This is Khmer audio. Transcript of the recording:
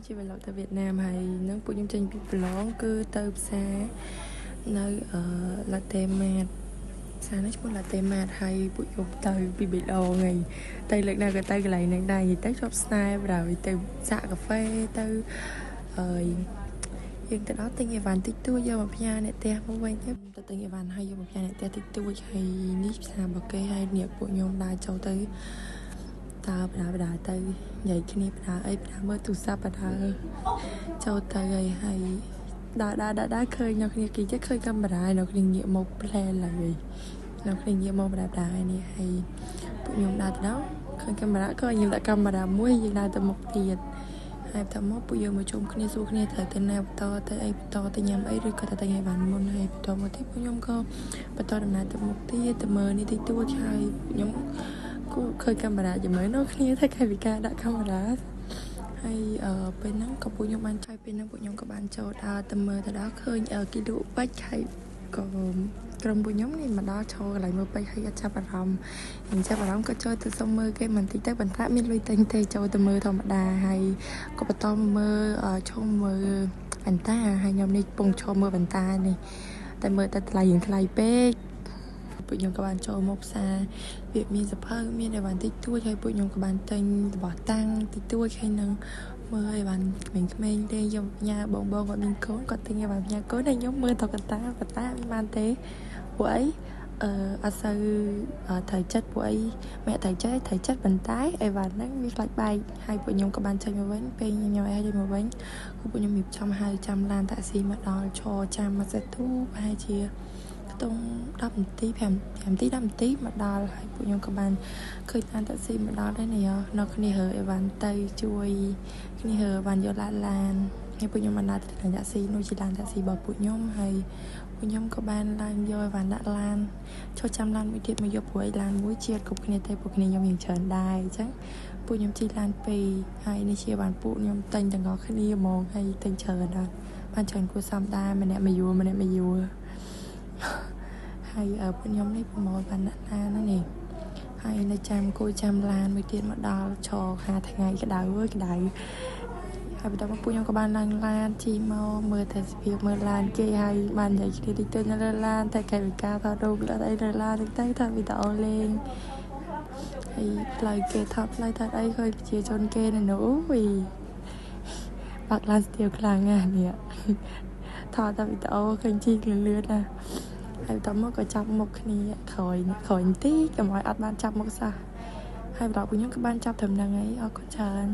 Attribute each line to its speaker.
Speaker 1: ជាវឡុកទៅវៀតណាមហើយនឹងពួកខ្ញុំចេញពីប្រឡងគឺទៅផ្សារនៅឡាតេម៉ាតផ្សារនេះឈ្មោះឡាតេម៉ាតហើយពួកខ្ញុំទៅពីបេដងហើយទៅលើកណាក៏ទៅកន្លែងហ្នឹងដែរនិយាយទៅជាប់ស្នេហ៍បណ្ដោយទៅសាកកាហ្វេទៅយើងទៅដល់ទិញអីវ៉ាន់តិចតួចយកមកផ្ញើអ្នកផ្ទះមកវិញទៅទិញអីវ៉ាន់ហើយយកមកផ្ញើអ្នកផ្ទះតិចតួចហើយនេះផ្សាររបស់គេហើយអ្នកពួកខ្ញុំដើរចូលទៅតើបដាទៅនិយាយគ្នាបដាអីបដាមើលទូរស័ព្ទបដាចូលទៅហើយដើរឃើញអ្នកគ្នាគេចេះឃើញកាមេរ៉ាអ្នកគ្នាងាកមកផ្លែឡើយអ្នកគ្នាងាកមកបដានេះហើយពួកខ្ញុំដើរទៅដល់ឃើញកាមេរ៉ាក៏ខ្ញុំដាក់កាមេរ៉ាមួយយើងដើរទៅមុខទៀតហើយបន្តមកពួកយើងមកជុំគ្នាសួរគ្នាត្រូវទៅណាបន្តទៅអីបន្តទៅញ៉ាំអីឬក៏ទៅញ៉ាំបានមុនហើយបន្តមកទៀតពួកខ្ញុំក៏បន្តដំណើរទៅមុខទៀតទៅមើលនេះតិចតួចហើយខ្ញុំគូឃើញកាមេរ៉ាជាមួយនោះគ្នាថាកាយវិការដាក់កាមេរ៉ាហើយពេលហ្នឹងក៏ពួកខ្ញុំបានចៃពេលហ្នឹងពួកខ្ញុំក៏បានចូលដើរទៅមើលទៅដល់ឃើញគេលក់ពេជ្រហើយក៏ក្រុមពួកខ្ញុំនេះមកដល់ឈរកន្លែងមើលពេជ្រហើយអត់ចាប់អារម្មណ៍ក៏ចូលទៅសុំមើលគេបន្តិចទៅបន្តាក់មានលុយទិញទេចូលទៅមើលធម្មតាហើយក៏បន្តមកមើលឈុំមើលបន្តាហើយខ្ញុំនេះពងឈរមើលបន្តានេះតែមើលតែថ្លៃពេកពួកខ្ញុំក៏បានចូលមកផ្សារវាមានសភៅមានអីវ៉ាន់តិចតួចហើយពួកខ្ញុំក៏បានទិញរបស់តាំងតិចតួចហើយនឹងមើលអីវ៉ាន់ក្មេងៗទេយកញ៉ាបងគាត់មានកូនគាត់ទិញអីវ៉ាន់ញ៉ាកូនហើយខ្ញុំមើលតកតាមិនបានទេពួកអីអត់សូវត្រូវចិត្តពួកអីមេត្រូវចិត្តប៉ុន្តែអីវ៉ាន់ហ្នឹងវាខ្លាចបែកហើយពួកខ្ញុំក៏បានចេញមកវិញពេលញ៉ាំអីហើយមកវិញពួកខ្ញុំរៀបចំហើយចាំឡានតាក់ស៊ីមកដល់ឈរចាំមកសេទូប្រហែលជាខ្ទង់10នាទី5នាទី10នាទីមកដល់ហើយពួកខ្ញុំក៏បានឃើញឡានតាក់ស៊ីមកដល់ដែរនេះនៅគ្នារើអីវ៉ាន់ទៅជួយគ្នារើបានយកឡានហើយពួកខ្ញុំបានដើរទៅឡានតាក់ស៊ីនោះជាឡានតាក់ស៊ីរបស់ពួកខ្ញុំហើយពួកខ្ញុំក៏បានឡើងយកអីវ៉ាន់ដាក់ឡានចូលចាំឡានមួយទៀតមកយកព្រួយឡានមួយជាគ្រប់គ្នាទៅពួកគ្នាខ្ញុំមានច្រើនដែរអញ្ចឹងពួកខ្ញុំជិះឡាន2ហើយនេះជាបានពួកខ្ញុំតែងទាំងអស់គ្នាហ្មងហើយតែងច្រើនដែរបានច្រើនគួរសមដែរម្នាក់មួយយួរហើយពួកខ្ញុំនេះប្រមូលបានដាក់ឡានហ្នឹងនេះហើយនៅចាំឡានមួយទៀតមកដល់ឈរ5ថ្ងៃក្តៅហើយបន្ទាប់មកពួកខ្ញុំក៏បានឡើងឡានជិះមកមើលទេសភាពមើលឡានគេហើយបាននិយាយគ្នាតិចតួចនៅលើឡានតែកាយវិការថតរូបអីលើឡានទៅថតវីដេអូលេងហើយផ្លូវគេថតផ្លូវថតអីឃើញប្រជាជនគេនៅនោះបាក់ឡានស្ទាវខ្លាំងណាស់នេះថតវីដេអូឃើញជិះលឿនណាស់ហើយបន្ទាប់មកក៏ចាប់មុខគ្នាក្រោយបន្តិចកុំឲ្យអត់បានចាប់មុខសោះហើយបន្តពួកខ្ញុំក៏បានចាប់ត្រឹមហ្នឹងហើយអរគុណច្រើន